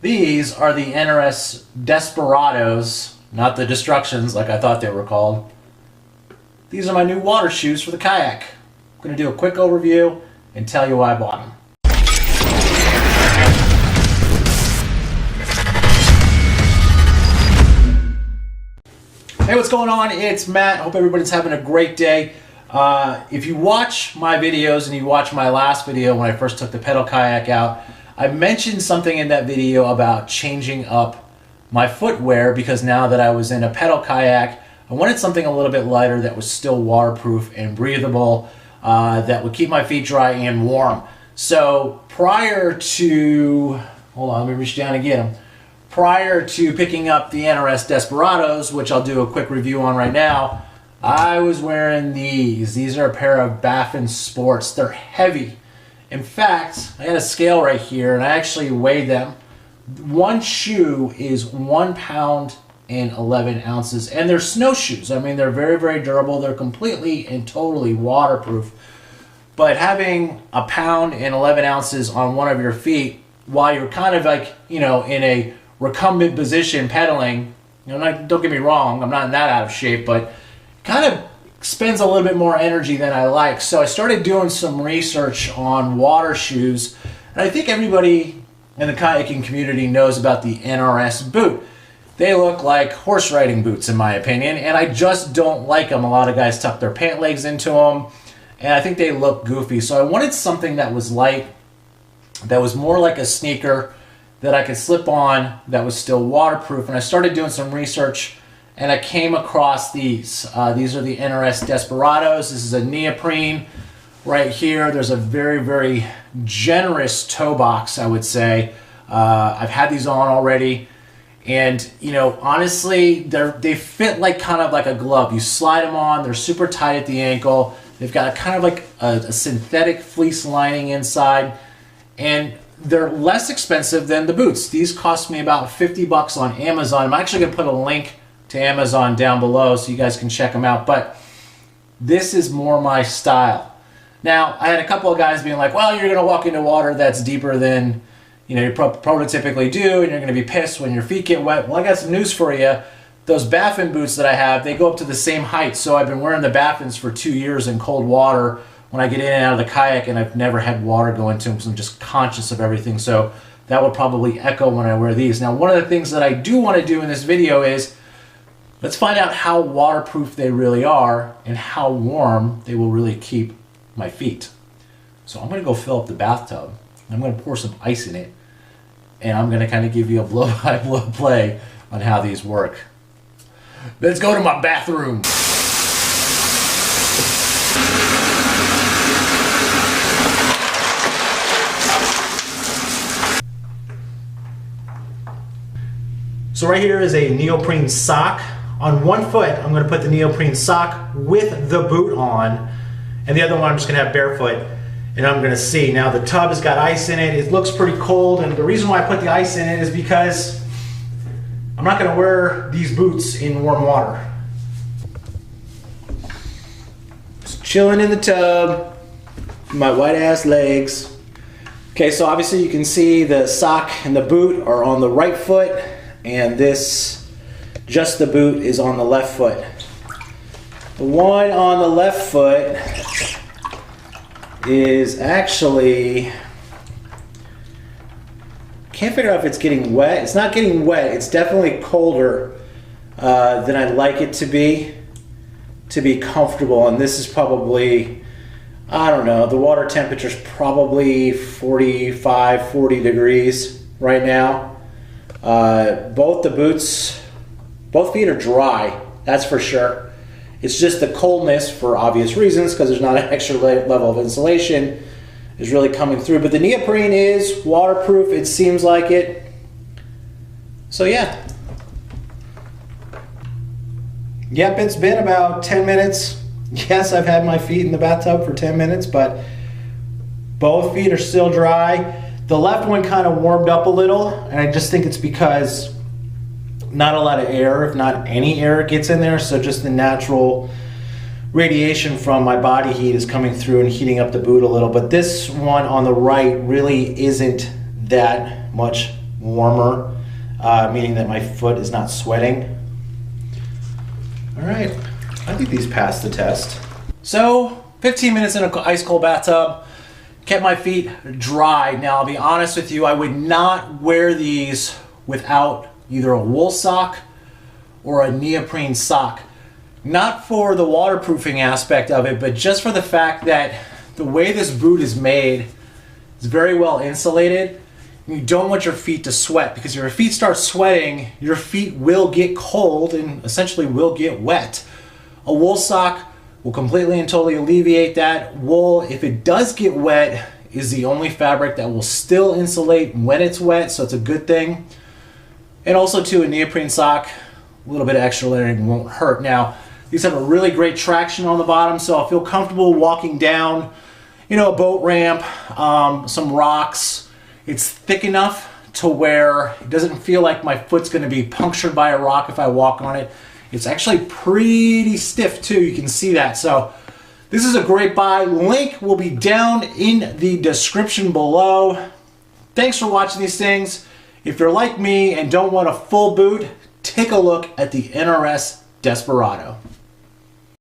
These are the NRS Desperados, not the Destructions like I thought they were called. These are my new water shoes for the kayak. I'm going to do a quick overview and tell you why I bought them. Hey, what's going on? It's Matt. Hope everybody's having a great day. If you watch my videos and you watch my last video when I first took the pedal kayak out, I mentioned something in that video about changing up my footwear because now that I was in a pedal kayak, I wanted something a little bit lighter that was still waterproof and breathable, that would keep my feet dry and warm. So prior to, hold on, let me reach down and get them. Prior to picking up the NRS Desperados, which I'll do a quick review on right now, I was wearing these. These are a pair of Baffin Sports. They're heavy. In fact, I had a scale right here and I actually weighed them. One shoe is 1 pound and 11 ounces, and they're snowshoes. I mean, they're very, very durable. They're completely and totally waterproof. But having 1 pound and 11 ounces on one of your feet while you're kind of like, you know, in a recumbent position pedaling, you know, don't get me wrong, I'm not that out of shape, but kind of spends a little bit more energy than I like. So I started doing some research on water shoes, and I think everybody in the kayaking community knows about the NRS boot. They look like horse riding boots in my opinion, and I just don't like them. A lot of guys tuck their pant legs into them, and I think they look goofy. So I wanted something that was light, that was more like a sneaker, that I could slip on, that was still waterproof. And I started doing some research and I came across these. These are the NRS Desperados. This is a neoprene right here. There's a very, very generous toe box, I would say. I've had these on already. And, you know, honestly, they fit like kind of like a glove. You slide them on, they're super tight at the ankle. They've got a kind of like a synthetic fleece lining inside. And they're less expensive than the boots. These cost me about 50 bucks on Amazon. I'm actually gonna put a link to Amazon down below so you guys can check them out, but this is more my style. Now, I had a couple of guys being like, well, you're gonna walk into water that's deeper than, you know, you prototypically do, and you're gonna be pissed when your feet get wet. Well, I got some news for you. Those Baffin boots that I have, they go up to the same height, so I've been wearing the Baffins for 2 years in cold water when I get in and out of the kayak, and I've never had water go into them, so I'm just conscious of everything. So that will probably echo when I wear these. Now, one of the things that I do want to do in this video is let's find out how waterproof they really are and how warm they will really keep my feet. So I'm going to go fill up the bathtub. I'm going to pour some ice in it, and I'm going to kind of give you a blow-by-blow play on how these work. Let's go to my bathroom. So right here is a neoprene sock. On one foot, I'm going to put the neoprene sock with the boot on, and the other one I'm just going to have barefoot, and I'm going to see. Now the tub has got ice in it. It looks pretty cold, and the reason why I put the ice in it is because I'm not going to wear these boots in warm water. Just chilling in the tub, my white ass legs. Okay, so obviously you can see the sock and the boot are on the right foot, and this, just the boot, is on the left foot. The one on the left foot is actually, can't figure out if it's getting wet. It's not getting wet. It's definitely colder than I'd like it to be comfortable. And this is probably, I don't know, the water temperature is probably 45, 40 degrees right now. Both the boots, both feet are dry, that's for sure. It's just the coldness, for obvious reasons, because there's not an extra level of insulation, is really coming through. But the neoprene is waterproof, it seems like it. So yeah. Yep, it's been about 10 minutes. Yes, I've had my feet in the bathtub for 10 minutes, but both feet are still dry. The left one kind of warmed up a little, and I just think it's because not a lot of air, if not any air, gets in there, so just the natural radiation from my body heat is coming through and heating up the boot a little. But this one on the right really isn't that much warmer, meaning that my foot is not sweating. All right, I think these pass the test. So 15 minutes in an ice cold bathtub, kept my feet dry. Now I'll be honest with you, I would not wear these without either a wool sock or a neoprene sock. Not for the waterproofing aspect of it, but just for the fact that the way this boot is made, it's very well insulated. You don't want your feet to sweat, because if your feet start sweating, your feet will get cold and essentially will get wet. A wool sock will completely and totally alleviate that. Wool, if it does get wet, is the only fabric that will still insulate when it's wet, so it's a good thing. And also too, a neoprene sock, a little bit of extra layering won't hurt. Now, these have a really great traction on the bottom, so I'll feel comfortable walking down, you know, a boat ramp, some rocks. It's thick enough to where it doesn't feel like my foot's gonna be punctured by a rock if I walk on it. It's actually pretty stiff too, you can see that. So this is a great buy. Link will be down in the description below. Thanks for watching these things. If you're like me and don't want a full boot, take a look at the NRS Desperado.